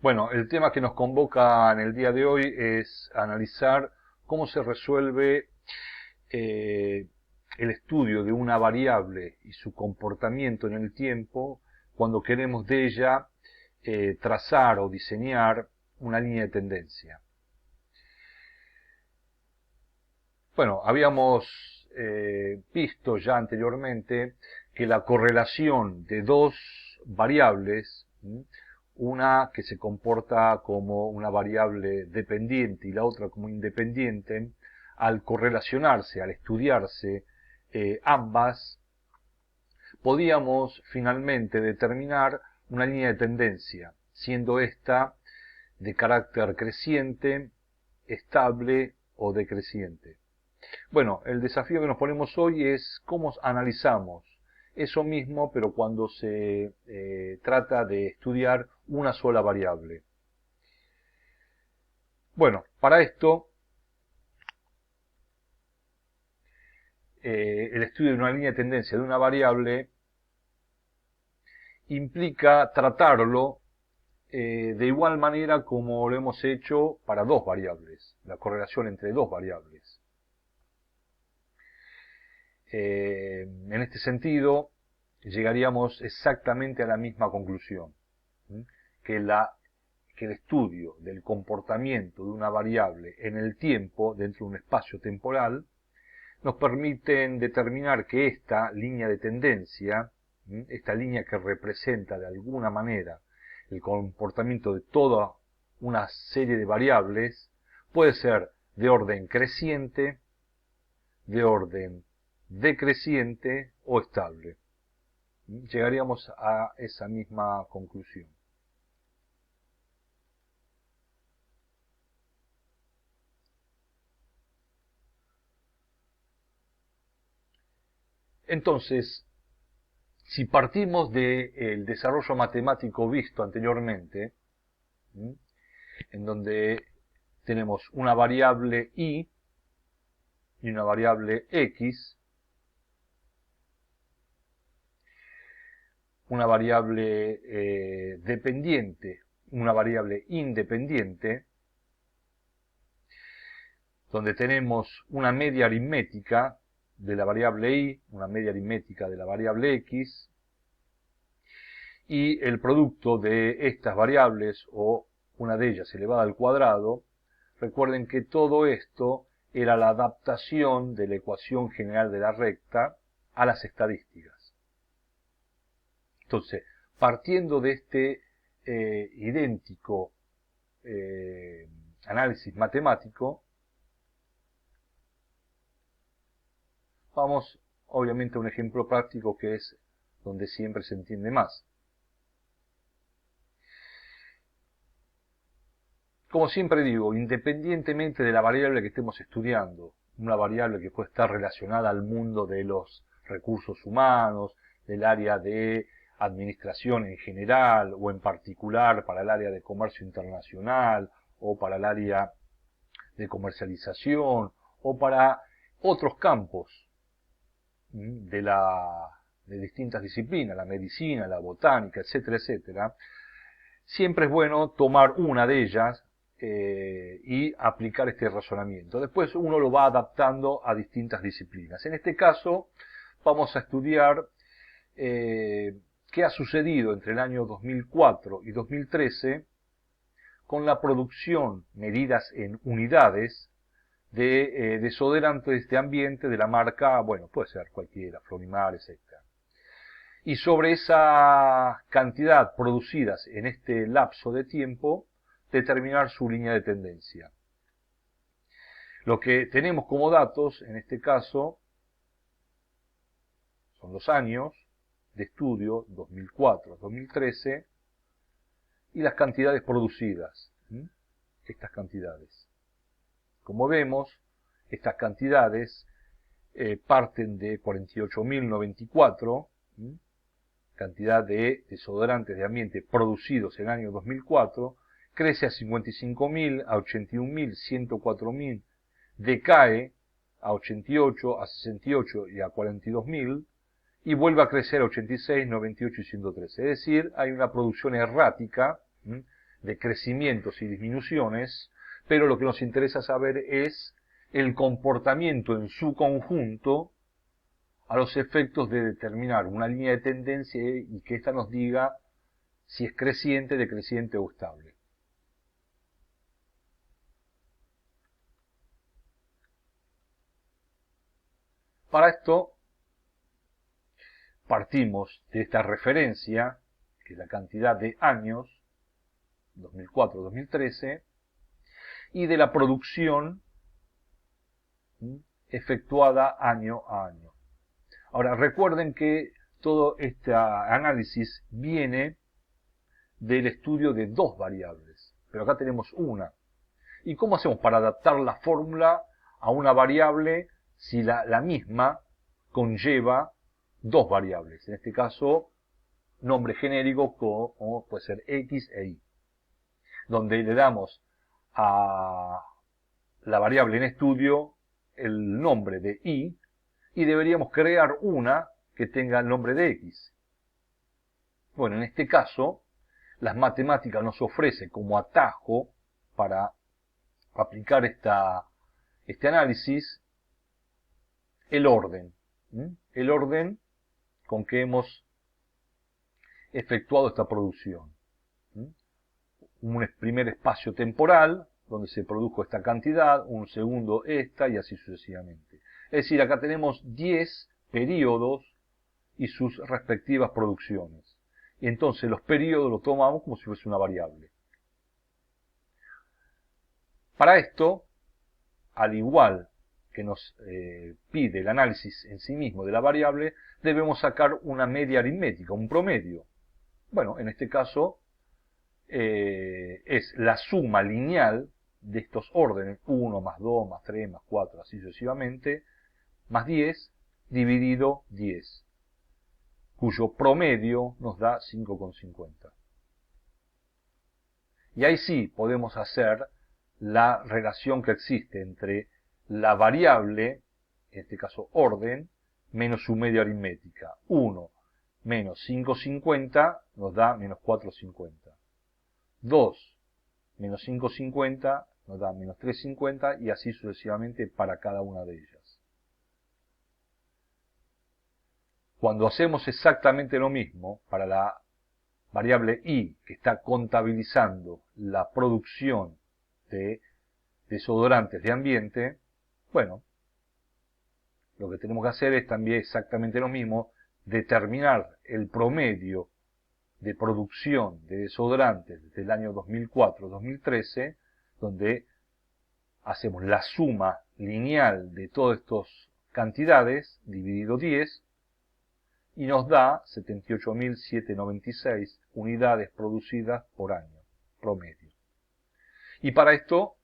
Bueno, el tema que nos convoca en el día de hoy es analizar cómo se resuelve eh, el estudio de una variable y su comportamiento en el tiempo cuando queremos de ella trazar o diseñar una línea de tendencia. Bueno, habíamos visto ya anteriormente que la correlación de dos variables, una que se comporta como una variable dependiente y la otra como independiente, al correlacionarse, al estudiarse ambas, podíamos finalmente determinar una línea de tendencia, siendo esta de carácter creciente, estable o decreciente. Bueno, el desafío que nos ponemos hoy es cómo analizamos eso mismo, pero cuando se trata de estudiar una sola variable. Bueno, para esto, el estudio de una línea de tendencia de una variable implica tratarlo de igual manera como lo hemos hecho para dos variables, la correlación entre dos variables. En este sentido, llegaríamos exactamente a la misma conclusión, que el estudio del comportamiento de una variable en el tiempo, dentro de un espacio temporal, nos permiten determinar que esta línea de tendencia, esta línea que representa de alguna manera el comportamiento de toda una serie de variables, puede ser de orden creciente, de orden decreciente o estable. Llegaríamos a esa misma conclusión. Entonces, si partimos del desarrollo matemático visto anteriormente, en donde tenemos una variable y una variable x, una variable dependiente, una variable independiente, donde tenemos una media aritmética de la variable y, una media aritmética de la variable x, y el producto de estas variables, o una de ellas elevada al cuadrado. Recuerden que todo esto era la adaptación de la ecuación general de la recta a las estadísticas. Entonces, partiendo de este idéntico análisis matemático, vamos obviamente a un ejemplo práctico que es donde siempre se entiende más. Como siempre digo, independientemente de la variable que estemos estudiando, una variable que puede estar relacionada al mundo de los recursos humanos, del área de administración en general o en particular para el área de comercio internacional o para el área de comercialización o para otros campos de distintas disciplinas, la medicina, la botánica, etcétera, etcétera, siempre es bueno tomar una de ellas y aplicar este razonamiento. Después uno lo va adaptando a distintas disciplinas. En este caso vamos a estudiar qué ha sucedido entre el año 2004 y 2013 con la producción, medidas en unidades, de desodorantes de ambiente de la marca, bueno, puede ser cualquiera, Florimar, etc. Y sobre esa cantidad producidas en este lapso de tiempo, determinar su línea de tendencia. Lo que tenemos como datos, en este caso, son los años de estudio, 2004-2013, y las cantidades producidas. Estas cantidades. Como vemos, estas cantidades parten de 48.094, cantidad de desodorantes de ambiente producidos en el año 2004, crece a 55.000, a 81.000, 104.000, decae a 88, a 68 y a 42.000, y vuelve a crecer a 86, 98 y 113. Es decir, hay una producción errática de crecimientos y disminuciones, pero lo que nos interesa saber es el comportamiento en su conjunto a los efectos de determinar una línea de tendencia y que ésta nos diga si es creciente, decreciente o estable. Para esto partimos de esta referencia, que es la cantidad de años, 2004-2013, y de la producción efectuada año a año. Ahora, recuerden que todo este análisis viene del estudio de dos variables, pero acá tenemos una. ¿Y cómo hacemos para adaptar la fórmula a una variable si la misma conlleva dos variables? En este caso, nombre genérico como puede ser X e Y, donde le damos a la variable en estudio el nombre de Y y deberíamos crear una que tenga el nombre de X. Bueno, en este caso, las matemáticas nos ofrecen como atajo para aplicar este análisis el orden. El orden con que hemos efectuado esta producción. Un primer espacio temporal donde se produjo esta cantidad, un segundo esta y así sucesivamente. Es decir, acá tenemos 10 periodos y sus respectivas producciones. Y entonces los periodos los tomamos como si fuese una variable. Para esto, al igual que nos pide el análisis en sí mismo de la variable, debemos sacar una media aritmética, un promedio. Bueno, en este caso es la suma lineal de estos órdenes, 1 más 2 más 3 más 4, así sucesivamente, más 10, dividido 10, cuyo promedio nos da 5,50. Y ahí sí podemos hacer la relación que existe entre la variable, en este caso orden, menos su media aritmética. 1 menos 5,50 nos da menos 4,50. 2 menos 5,50 nos da menos 3,50 y así sucesivamente para cada una de ellas. Cuando hacemos exactamente lo mismo para la variable Y, que está contabilizando la producción de desodorantes de ambiente, bueno, lo que tenemos que hacer es también exactamente lo mismo, determinar el promedio de producción de desodorantes desde el año 2004-2013, donde hacemos la suma lineal de todas estas cantidades, dividido 10, y nos da 78.796 unidades producidas por año, promedio. Y para esto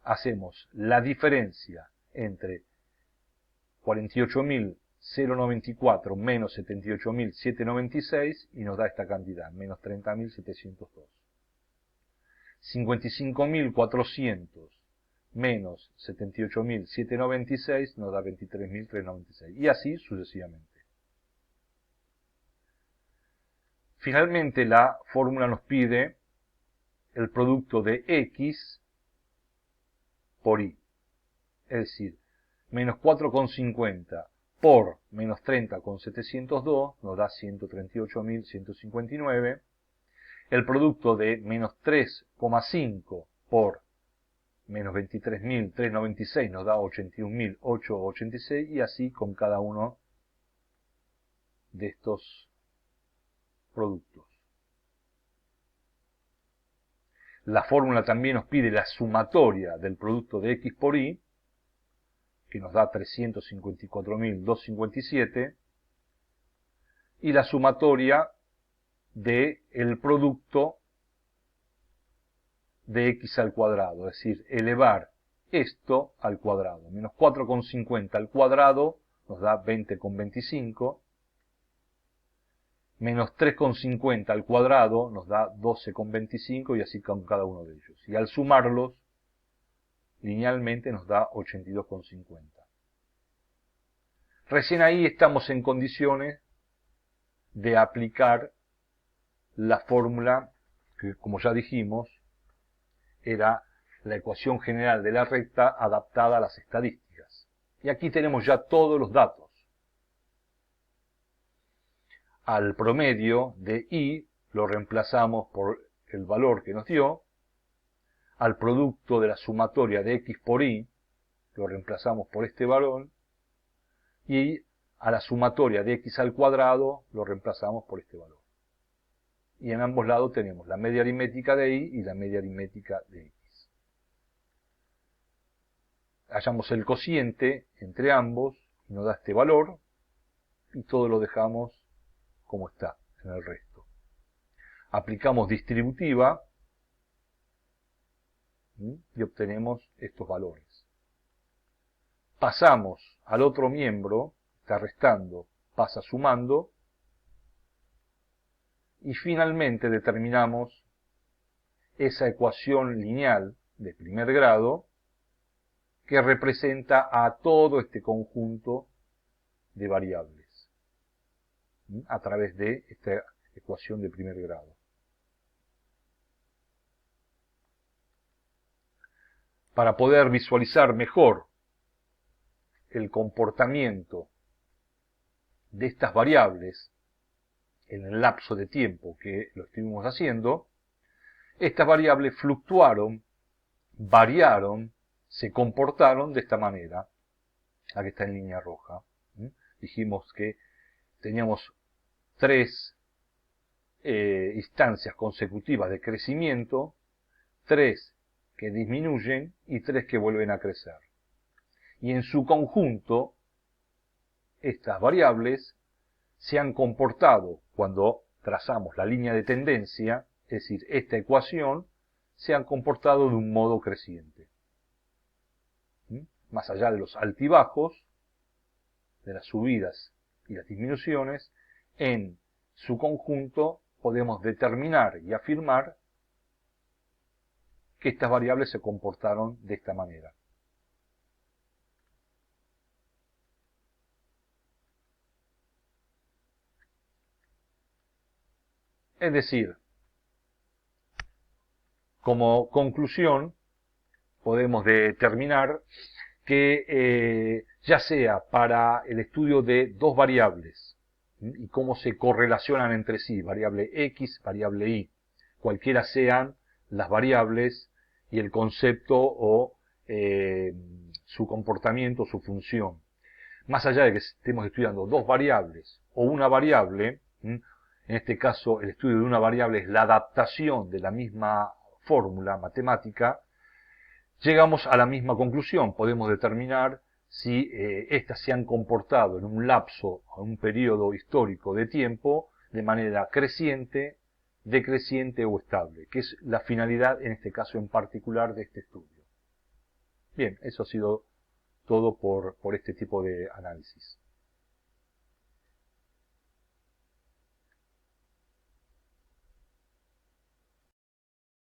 hacemos la diferencia entre 48.094 menos 78.796 y nos da esta cantidad, menos 30.702. 55.400 menos 78.796 nos da 23.396 y así sucesivamente. Finalmente la fórmula nos pide el producto de X por Y, es decir, menos 4,50 por menos 30,702 nos da 138.159. El producto de menos 3,5 por menos 23.396 nos da 81.886 y así con cada uno de estos productos. La fórmula también nos pide la sumatoria del producto de X por Y, que nos da 354.257, y la sumatoria del producto de X al cuadrado, es decir, elevar esto al cuadrado. Menos 4,50 al cuadrado nos da 20,25. Menos 3,50 al cuadrado nos da 12,25 y así con cada uno de ellos. Y al sumarlos, linealmente nos da 82,50. Recién ahí estamos en condiciones de aplicar la fórmula que, como ya dijimos, era la ecuación general de la recta adaptada a las estadísticas. Y aquí tenemos ya todos los datos. Al promedio de I lo reemplazamos por el valor que nos dio. Al producto de la sumatoria de X por Y lo reemplazamos por este valor. Y a la sumatoria de X al cuadrado lo reemplazamos por este valor. Y en ambos lados tenemos la media aritmética de Y y la media aritmética de X. Hallamos el cociente entre ambos y nos da este valor y todo lo dejamos como está en el resto. Aplicamos distributiva y obtenemos estos valores. Pasamos al otro miembro, está restando, pasa sumando y finalmente determinamos esa ecuación lineal de primer grado que representa a todo este conjunto de variables a través de esta ecuación de primer grado. Para poder visualizar mejor el comportamiento de estas variables en el lapso de tiempo que lo estuvimos haciendo, estas variables fluctuaron, variaron, se comportaron de esta manera. Aquí está en línea roja. Dijimos que teníamos 3 instancias consecutivas de crecimiento, 3 que disminuyen y 3 que vuelven a crecer. Y en su conjunto, estas variables se han comportado cuando trazamos la línea de tendencia, es decir, esta ecuación, se han comportado de un modo creciente. Más allá de los altibajos, de las subidas y las disminuciones, en su conjunto podemos determinar y afirmar que estas variables se comportaron de esta manera. Es decir, como conclusión, podemos determinar que ya sea para el estudio de dos variables y cómo se correlacionan entre sí, variable X, variable Y, cualquiera sean las variables y el concepto o su comportamiento, su función. Más allá de que estemos estudiando dos variables o una variable, en este caso el estudio de una variable es la adaptación de la misma fórmula matemática, llegamos a la misma conclusión. Podemos determinar si éstas se han comportado en un lapso o un periodo histórico de tiempo de manera creciente, decreciente o estable, que es la finalidad en este caso en particular de este estudio. Bien, eso ha sido todo por este tipo de análisis.